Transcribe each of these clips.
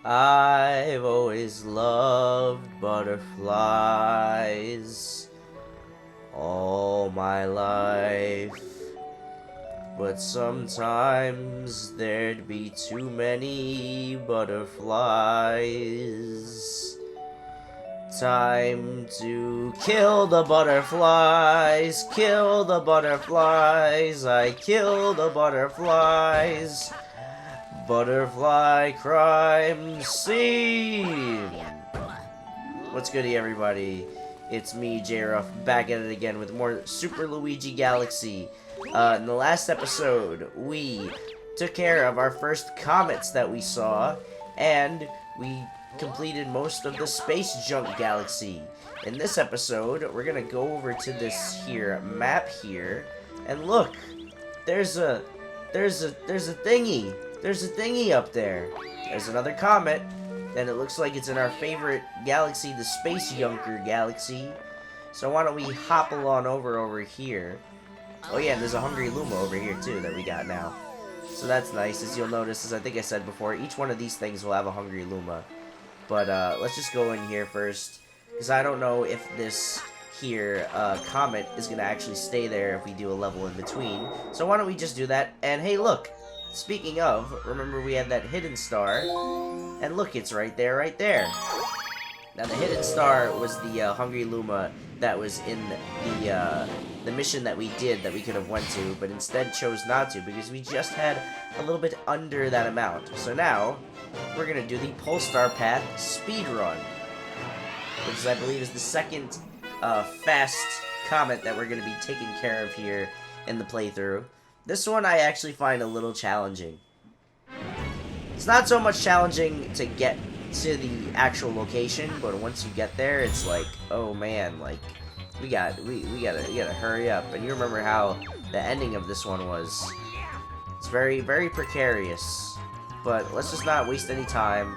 I've always loved butterflies all my life, but sometimes there'd be too many butterflies. Time to kill the butterflies, kill the butterflies, I kill the butterflies. Butterfly crime scene! What's goody, everybody? It's me, Ruff, back at it again with more Super Luigi Galaxy. In the last episode, we took care of our first comets that we saw, and we completed most of the Space Junk Galaxy. In this episode, we're gonna go over to this here map here, and look, there's a thingy. There's a thingy up there. There's another comet, and it looks like it's in our favorite galaxy, the Space Junker Galaxy. So why don't we hop along over here. Oh yeah, and there's a Hungry Luma over here too that we got now. So that's nice. As you'll notice, as I think I said before, each one of these things will have a Hungry Luma. But let's just go in here first, because I don't know if this here comet is going to actually stay there if we do a level in between. So why don't we just do that? And hey, look! Speaking of, remember we had that hidden star, and look, it's right there, right there. Now the hidden star was the Hungry Luma that was in the mission that we did that we could have went to, but instead chose not to because we just had a little bit under that amount. So now we're gonna do the Poststar Path speed run, which I believe is the second fast comet that we're gonna be taking care of here in the playthrough. This one I actually find a little challenging. It's not so much challenging to get to the actual location, but once you get there, it's like, oh man, like we gotta hurry up. And you remember how the ending of this one was. It's very, very precarious. But let's just not waste any time.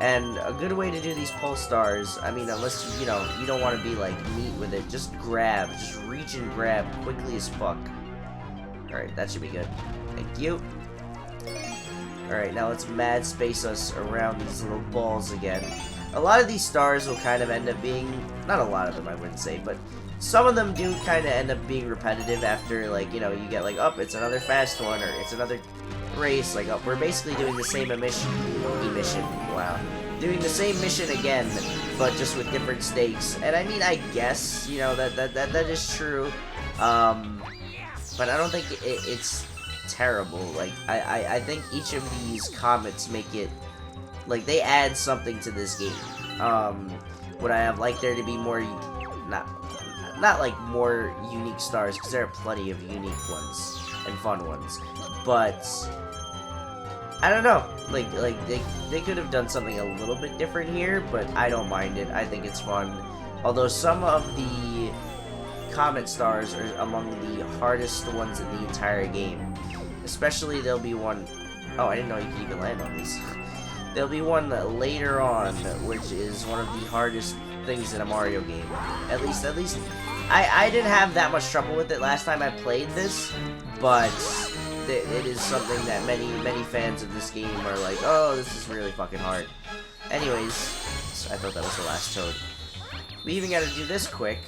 And a good way to do these pulse stars, I mean, unless you know you don't want to be like neat with it, just grab, just reach and grab quickly as fuck. Alright, that should be good. Thank you. Alright, now let's mad space us around these little balls again. A lot of these stars will kind of end up being, not a lot of them I wouldn't say, but some of them do kind of end up being repetitive after, like, you know, you get like, oh, it's another fast one, or it's another race, like, oh, we're basically doing the same wow. Doing the same mission again, but just with different stakes. And I mean, I guess, you know, that is true. But I don't think it's terrible. Like, I think each of these comets make it, like, they add something to this game. Would I have liked there to be more, not like more unique stars, because there are plenty of unique ones and fun ones. But I don't know. Like they could have done something a little bit different here, but I don't mind it. I think it's fun. Although some of the comet stars are among the hardest ones in the entire game. Especially there'll be one, oh, I didn't know you could even land on these. There'll be one later on, which is one of the hardest things in a Mario game. At least, I didn't have that much trouble with it last time I played this, but it is something that many fans of this game are like, oh, this is really fucking hard. Anyways, I thought that was the last toad. We even gotta do this quick.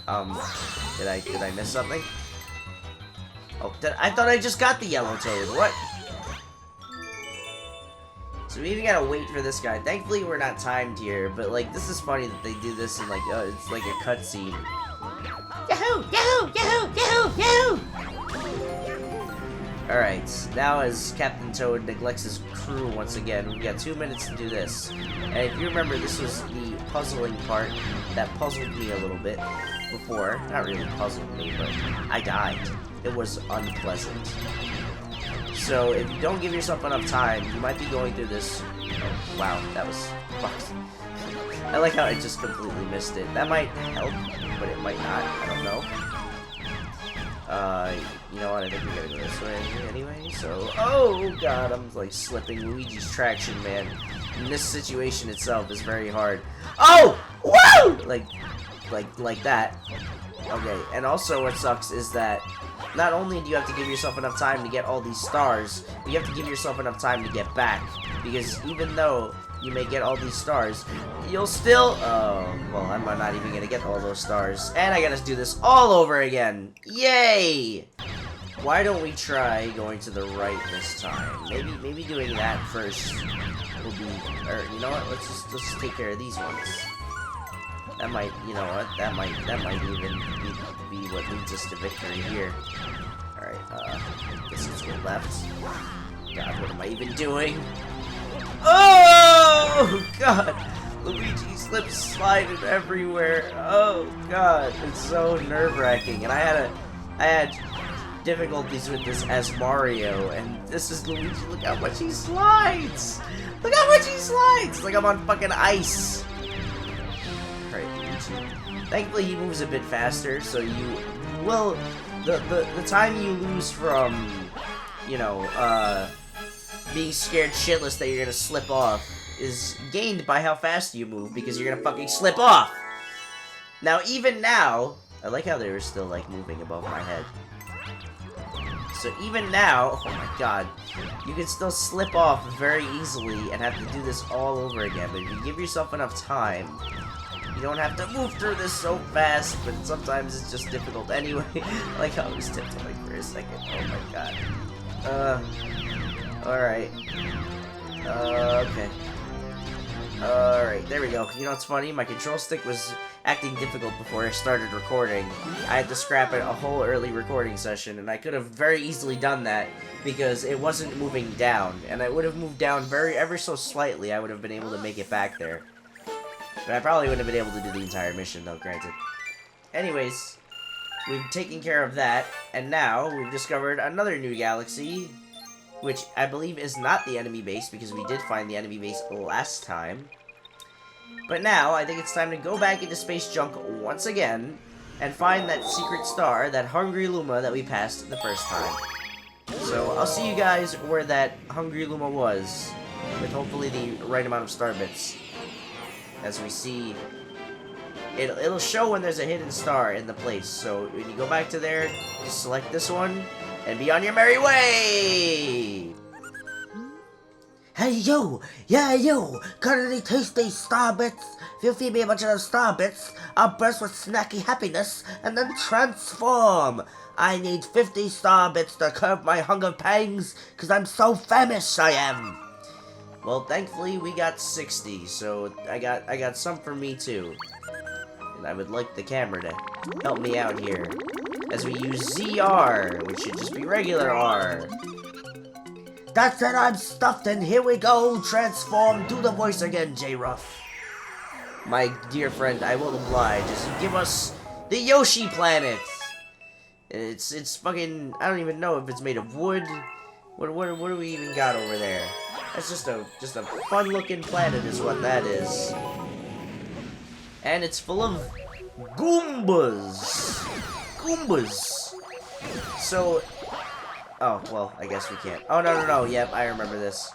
Did I miss something? Oh, I thought I just got the yellow toad. What? So we even gotta wait for this guy. Thankfully, we're not timed here, but like, this is funny that they do this in like, it's like a cutscene. Yahoo! Yahoo! Yahoo! Yahoo! Yahoo! Alright, now as Captain Toad neglects his crew once again, we've got 2 minutes to do this. And if you remember, this was the puzzling part that puzzled me a little bit before. Not really puzzled me, but I died. It was unpleasant. So if you don't give yourself enough time, you might be going through this. Oh, wow, that was fucked. I like how I just completely missed it. That might help, but it might not. I don't know. You know what? I think we gotta go this way anyway. So, oh god, I'm like slipping. Luigi's traction, man. And this situation itself is very hard. Oh, whoa! Like that. Okay, and also what sucks is that not only do you have to give yourself enough time to get all these stars, but you have to give yourself enough time to get back. Because even though you may get all these stars, you'll still... Oh, well, I'm not even gonna get all those stars. And I gotta do this all over again. Yay! Why don't we try going to the right this time? Maybe doing that first will be... Or, you know what? Let's just take care of these ones. That might, you know what? That might even be what leads us to victory here. Alright, guess let's go left. God, what am I even doing? Oh, God! Luigi slips sliding everywhere. Oh, God. It's so nerve-wracking. And I had difficulties with this as Mario, and this is Luigi. Look how much he slides! Look how much he slides! Like I'm on fucking ice. Alright, Luigi. Thankfully, he moves a bit faster, so you will... The time you lose from, you know, being scared shitless that you're gonna slip off is gained by how fast you move, because you're gonna fucking slip off! Now, even now... I like how they were still, like, moving above my head. So even now, oh my god, you can still slip off very easily and have to do this all over again. But if you give yourself enough time, you don't have to move through this so fast, but sometimes it's just difficult anyway. Like how I was tiptoeing for a second. Oh my god. Alright. Okay. Alright, there we go. You know what's funny? My control stick was acting difficult before I started recording. I had to scrap it a whole early recording session, and I could have very easily done that because it wasn't moving down. And I would have moved down ever so slightly. I would have been able to make it back there. But I probably wouldn't have been able to do the entire mission, though, granted. Anyways, we've taken care of that, and now we've discovered another new galaxy, which I believe is not the enemy base, because we did find the enemy base last time. But now, I think it's time to go back into space junk once again, and find that secret star, that Hungry Luma that we passed the first time. So, I'll see you guys where that Hungry Luma was, with hopefully the right amount of star bits. As we see, it'll show when there's a hidden star in the place. So, when you go back to there, just select this one, and be on your merry way! Hey yo! Yeah yo! Got any tasty star bits? If you feed me a bunch of those star bits, I'll burst with snacky happiness and then transform! I need 50 star bits to curb my hunger pangs, cause I'm so famished I am! Well, thankfully we got 60, so I got some for me too. And I would like the camera to help me out here. As we use ZR, which should just be regular R. That's it, I'm stuffed, and here we go! Transform, do the voice again, J-Ruff. My dear friend, I will oblige. Just give us the Yoshi planet! It's fucking... I don't even know if it's made of wood. What do we even got over there? That's just a fun-looking planet is what that is. And it's full of Goombas! Goombas! So... Oh, well, I guess we can't. Oh, no, yep, I remember this.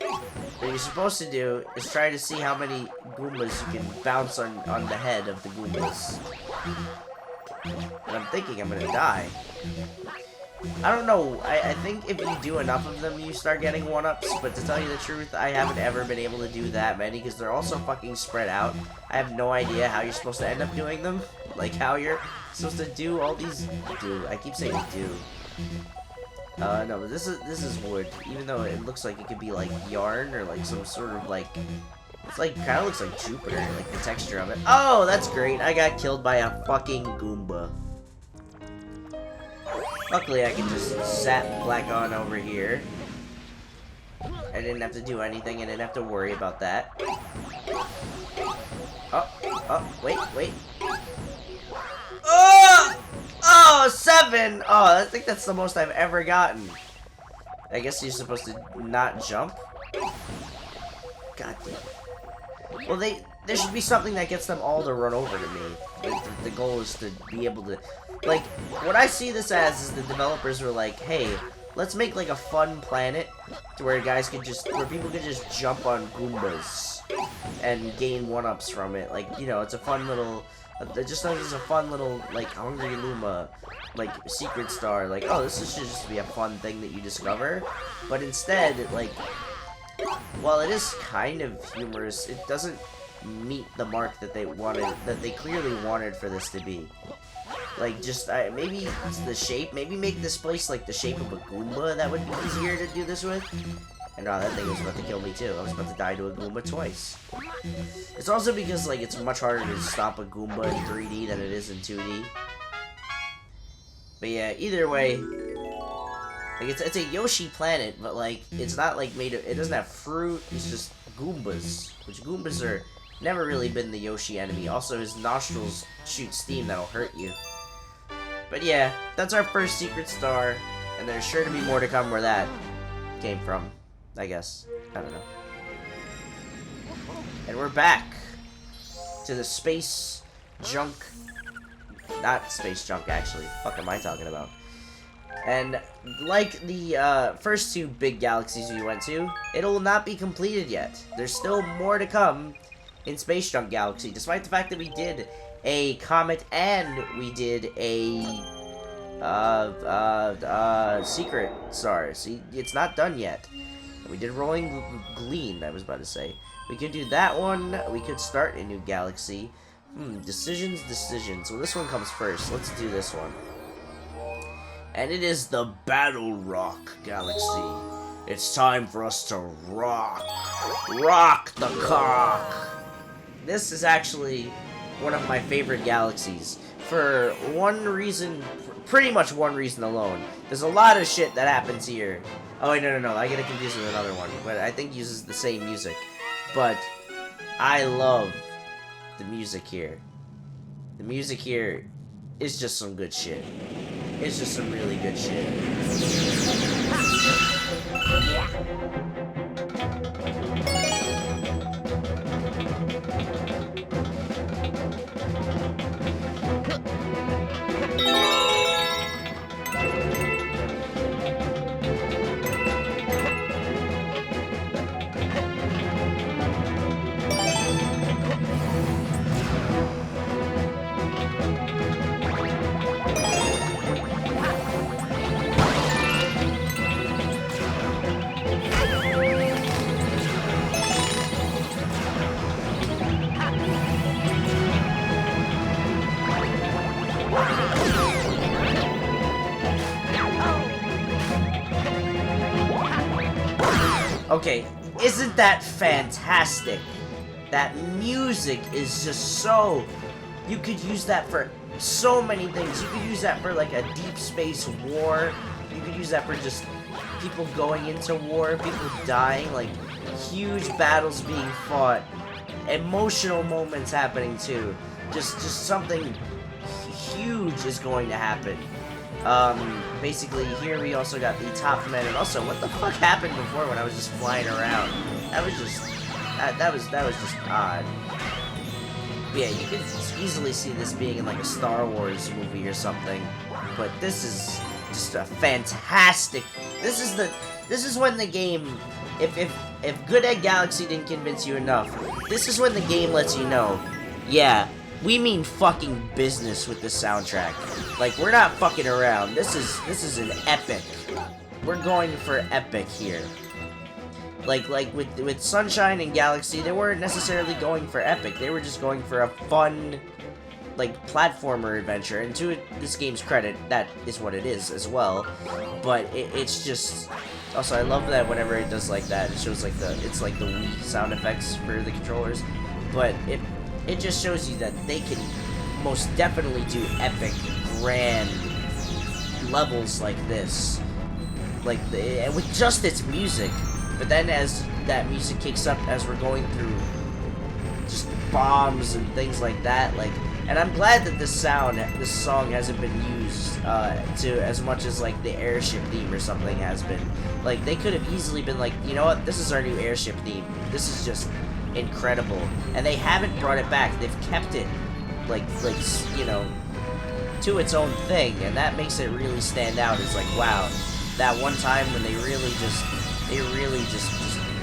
What you're supposed to do is try to see how many Goombas you can bounce on the head of the Goombas. And I'm thinking I'm gonna die. I don't know, I think if you do enough of them, you start getting 1-ups, but to tell you the truth, I haven't ever been able to do that many, because they're all so fucking spread out. I have no idea how you're supposed to end up doing them. Like, how you're supposed to do all these... I keep saying do. No, but this is wood, even though it looks like it could be, like, yarn, or, like, some sort of, like... It's, like, kinda looks like Jupiter, like, the texture of it. Oh, that's great, I got killed by a fucking Goomba. Luckily, I can just zap black on over here. I didn't have to do anything, I didn't have to worry about that. Oh, wait. Oh, 7! Oh, I think that's the most I've ever gotten. I guess you're supposed to not jump? God damn. Well, there should be something that gets them all to run over to me. The goal is to be able to... Like, what I see this as is the developers were like, hey, let's make, like, a fun planet to where where people could just jump on Goombas and gain 1-ups from it. Like, you know, it's a fun little Just as a fun little, like, Hungry Luma, like, secret star. Like, oh, this should just be a fun thing that you discover. But instead, like, while it is kind of humorous, it doesn't meet the mark that they wanted, that they clearly wanted for this to be. Like, just, maybe it's the shape. Maybe make this place like the shape of a Goomba. That would be easier to do this with. And oh, that thing was about to kill me too. I was about to die to a Goomba twice. It's also because, like, it's much harder to stop a Goomba in 3D than it is in 2D. But yeah, either way, like, it's a Yoshi planet, but, like, it's not, like, made of, it doesn't have fruit, it's just Goombas. Which Goombas are never really been the Yoshi enemy. Also, his nostrils shoot steam that'll hurt you. But yeah, that's our first secret star, and there's sure to be more to come where that came from, I guess. I don't know. And we're back to the space junk. Not space junk, actually. Fuck am I talking about? And like the first two big galaxies we went to, it'll not be completed yet. There's still more to come in Space Junk Galaxy, despite the fact that we did a comet and we did a secret star. See, it's not done yet. We did Rolling Gleam, I was about to say. We could do that one. We could start a new galaxy. Decisions. So this one comes first. Let's do this one. And it is the Battle Rock Galaxy. It's time for us to rock. Rock the cock. This is actually one of my favorite galaxies. For one reason, pretty much one reason alone. There's a lot of shit that happens here. Oh, wait, no. I get it confused with another one. But I think uses the same music. But I love the music here. The music here is just some good shit. It's just some really good shit. Okay, isn't that fantastic? That music is just so... You could use that for so many things. You could use that for, like, a deep space war. You could use that for just people going into war, people dying, like, huge battles being fought. Emotional moments happening, too. Just something huge is going to happen. Basically, here we also got the top men, and also, what the fuck happened before when I was just flying around? That was just, that was just odd. But yeah, you can easily see this being in, like, a Star Wars movie or something, but this is just a fantastic, this is when the game, if Good Egg Galaxy didn't convince you enough, this is when the game lets you know, yeah, we mean fucking business with the soundtrack. Like, we're not fucking around. This is an epic. We're going for epic here. Like with Sunshine and Galaxy, they weren't necessarily going for epic. They were just going for a fun, like, platformer adventure. And to this game's credit, that is what it is as well. But it's just... Also, I love that whenever it does like that, it shows like it's like the Wii sound effects for the controllers. But it just shows you that they can most definitely do epic, grand levels like this. Like, with just its music. But then as that music kicks up, as we're going through just bombs and things like that, like, and I'm glad that this song hasn't been used to as much as, like, the airship theme or something has been. Like, they could have easily been like, you know what, this is our new airship theme. This is just incredible. And they haven't brought it back. They've kept it, like, you know, to its own thing, and that makes it really stand out. It's like, wow, that one time when they really just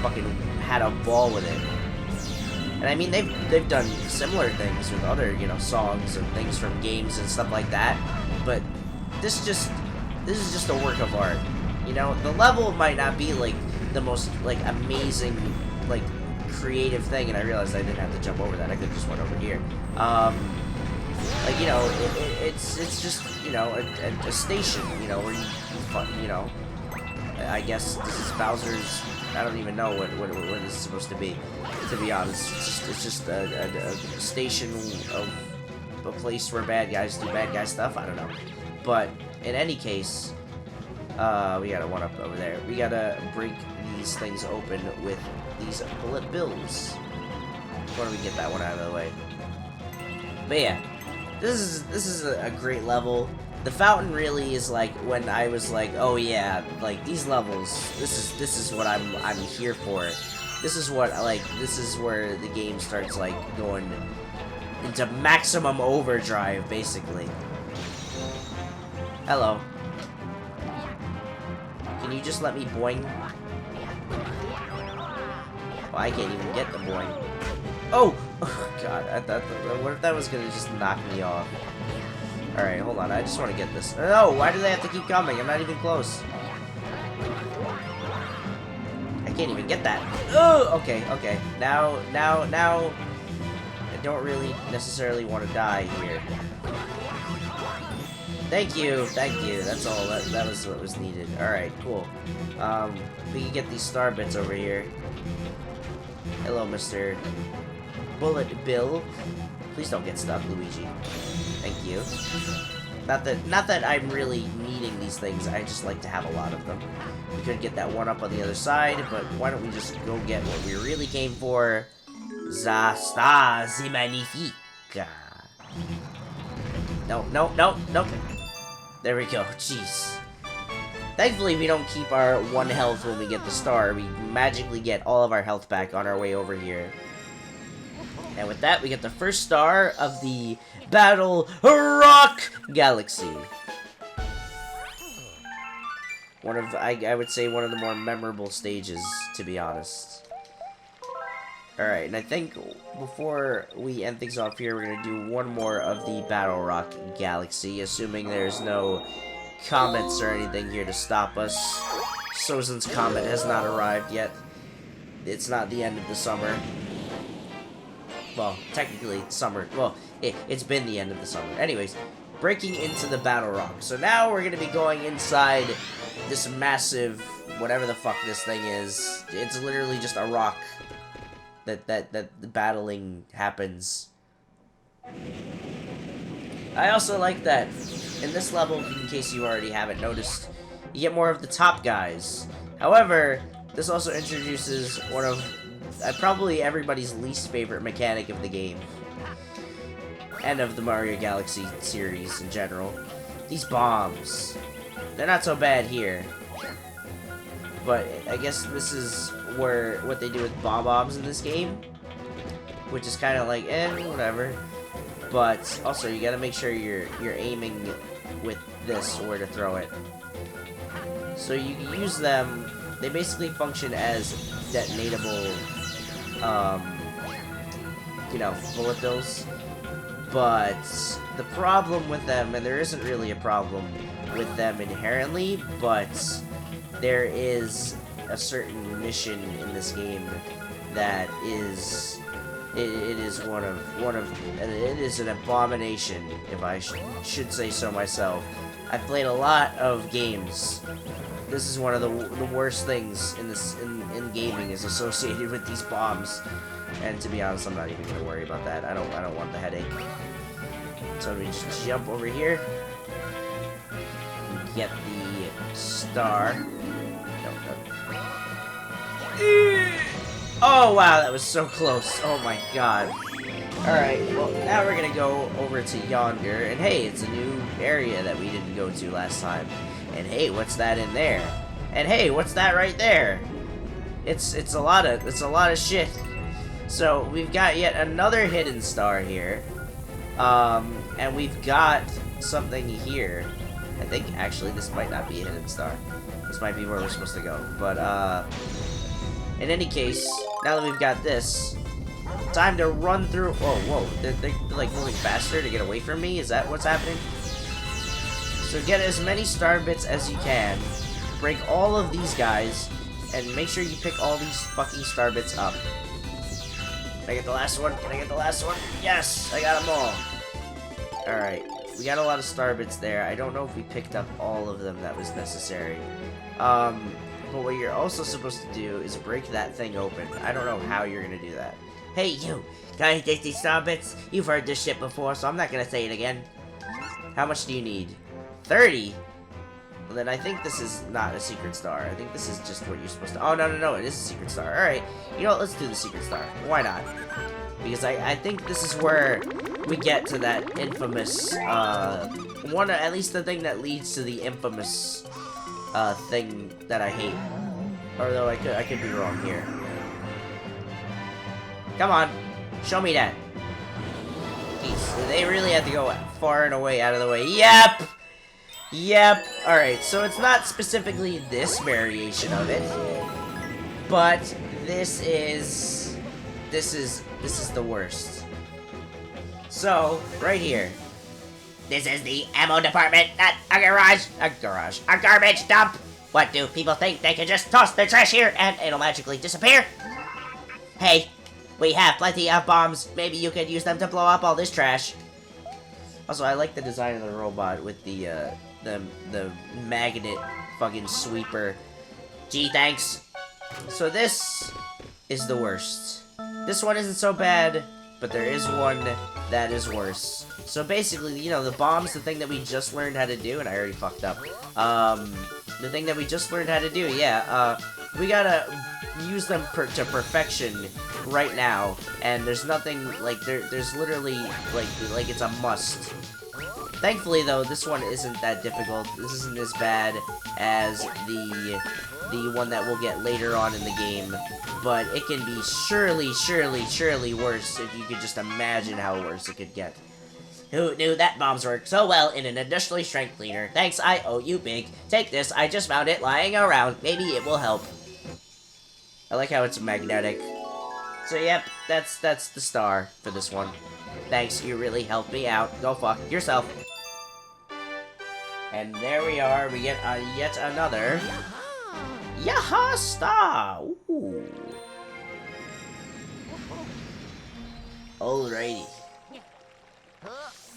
fucking had a ball with it. And I mean, they've done similar things with other, you know, songs and things from games and stuff like that. But this is just a work of art. You know, the level might not be like the most like amazing like creative thing, and I realized I didn't have to jump over that. I could just went over here. Like, you know, it's just, you know, a station, you know, where you know, I guess this is Bowser's. I don't even know what this is supposed to be honest. It's just a station of a place where bad guys do bad guy stuff. I don't know, but in any case, we got a one up over there. We gotta break these things open with these bullet bills. Why don't we get that one out of the way? But yeah, this is a great level. The fountain really is like when I was like, oh yeah, like these levels, this is what I'm here for. This is what this is where the game starts like going into maximum overdrive, basically. Hello. Can you just let me boing? Well, I can't even get the boing. Oh! Oh god, I thought, what if that was gonna just knock me off? Alright, hold on, I just want to get this. No, why do they have to keep coming? I'm not even close. I can't even get that. Oh, okay. Now, I don't really necessarily want to die here. Thank you. That's all. That was what was needed. Alright, cool. We can get these star bits over here. Hello, Mr. Bullet Bill. Please don't get stuck, Luigi. Thank you. Not that I'm really needing these things, I just like to have a lot of them. We could get that one up on the other side, but why don't we just go get what we really came for? The stars magnifique. No. There we go, jeez. Thankfully, we don't keep our 1 health when we get the star. We magically get all of our health back on our way over here. And with that, we get the first star of the Battle Rock Galaxy. One of, I would say, one of the more memorable stages, to be honest. Alright, and I think before we end things off here, we're going to do one more of the Battle Rock Galaxy, assuming there's no comets or anything here to stop us. Sozin's Comet has not arrived yet. It's not the end of the summer. Well, technically, summer. Well, it's been the end of the summer. Anyways, breaking into the Battle Rock. So now we're going to be going inside this massive, whatever the fuck this thing is. It's literally just a rock that the battling happens. I also like that in this level, in case you already haven't noticed, you get more of the top guys. However, this also introduces one of probably everybody's least favorite mechanic of the game. And of the Mario Galaxy series in general. These bombs. They're not so bad here. But I guess this is where what they do with Bob-Ombs in this game. Which is kind of like, whatever. But also you gotta make sure you're aiming with this where to throw it. So you can use them. They basically function as detonatable, you know, bullet bills. But the problem with them, and there isn't really a problem with them inherently, but there is a certain mission in this game that is it is it is an abomination, if I should say so myself. I've played a lot of games. This is one of the worst things in gaming is associated with these bombs. And to be honest, I'm not even gonna worry about that. I don't want the headache. So we just jump over here. And get the star. No. Oh wow, that was so close. Oh my god. Alright, well now we're gonna go over to yonder, and hey, it's a new area that we didn't go to last time. And hey, what's that in there? And hey, what's that right there? It's a lot of shit. So we've got yet another hidden star here. And we've got something here. I think actually this might not be a hidden star. This might be where we're supposed to go. But in any case, now that we've got this, Time to run through. Oh, whoa. They're like moving faster to get away from me? Is that what's happening? So get as many star bits as you can. Break all of these guys. And make sure you pick all these fucking star bits up. Can I get the last one? Can I get the last one? Yes! I got them all. Alright. We got a lot of star bits there. I don't know if we picked up all of them that was necessary. But what you're also supposed to do is break that thing open. I don't know how you're gonna do that. Hey, you! Can I take these star bits? You've heard this shit before, so I'm not gonna say it again. How much do you need? 30? Well, then I think this is not a secret star. I think this is just what you're supposed to... Oh, no, it is a secret star. Alright, you know what, let's do the secret star. Why not? Because I think this is where we get to that infamous, at least the thing that leads to the infamous, thing that I hate. Although I could be wrong here. Come on, show me that. Jeez, they really had to go far and away out of the way. Yep! Yep. Alright, so it's not specifically this variation of it, but this is the worst. So, right here. This is the ammo department, not a garage. A garbage dump. What do people think? They can just toss their trash here and it'll magically disappear? Hey, we have plenty of bombs. Maybe you could use them to blow up all this trash. Also, I like the design of the robot with the magnet fucking sweeper. Gee, thanks. So this is the worst. This one isn't so bad, but there is one that is worse. So basically, you know, the bomb's the thing that we just learned how to do, and I already fucked up. The thing that we just learned how to do, yeah, we gotta use them to perfection right now, and there's nothing, like, there's literally, like it's a must. Thankfully, though, this one isn't that difficult. This isn't as bad as the one that we'll get later on in the game, but it can be surely worse if you could just imagine how worse it could get. Who knew that bombs work so well in an industrially strength cleaner? Thanks, I owe you big. Take this, I just found it lying around. Maybe it will help. I like how it's magnetic. So yep, that's the star for this one. Thanks, you really helped me out. Go fuck yourself. And there we are, we get yet another Yaha star! Ooh. Alrighty.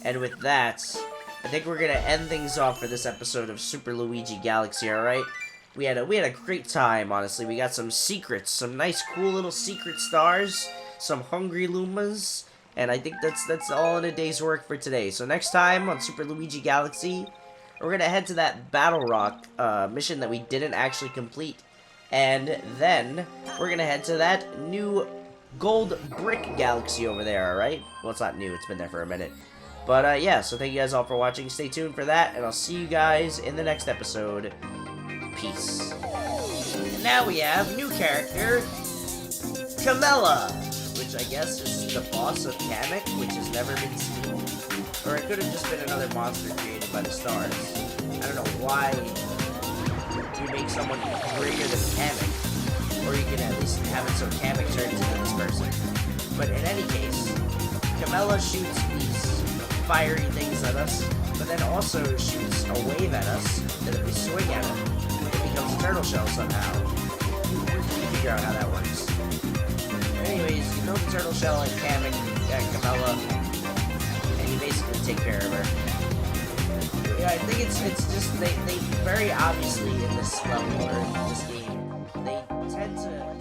And with that, I think we're gonna end things off for this episode of Super Luigi Galaxy, alright? We had a great time, honestly. We got some secrets, some nice cool little secret stars, some hungry Lumas, and I think that's all in a day's work for today. So next time on Super Luigi Galaxy, we're gonna head to that Battle Rock mission that we didn't actually complete. And then we're gonna head to that new gold brick galaxy over there, alright? Well, it's not new, it's been there for a minute. But yeah, so thank you guys all for watching. Stay tuned for that, and I'll see you guys in the next episode. Peace. And now we have new character, Camilla, which I guess is the boss of Kamek, which has never been seen. Or it could have just been another monster created by the stars. I don't know why you make someone greater than Kamek. Or you can at least have it so Kamek turns into this person. But in any case, Camilla shoots these fiery things at us, but then also shoots a wave at us that if we swing at it, it becomes a turtle shell somehow. Figure out how that works. Anyways, you build the turtle shell and Kamek and Camilla, and you basically take care of her. Yeah, I think it's just they very obviously in this level or in this game, they tend to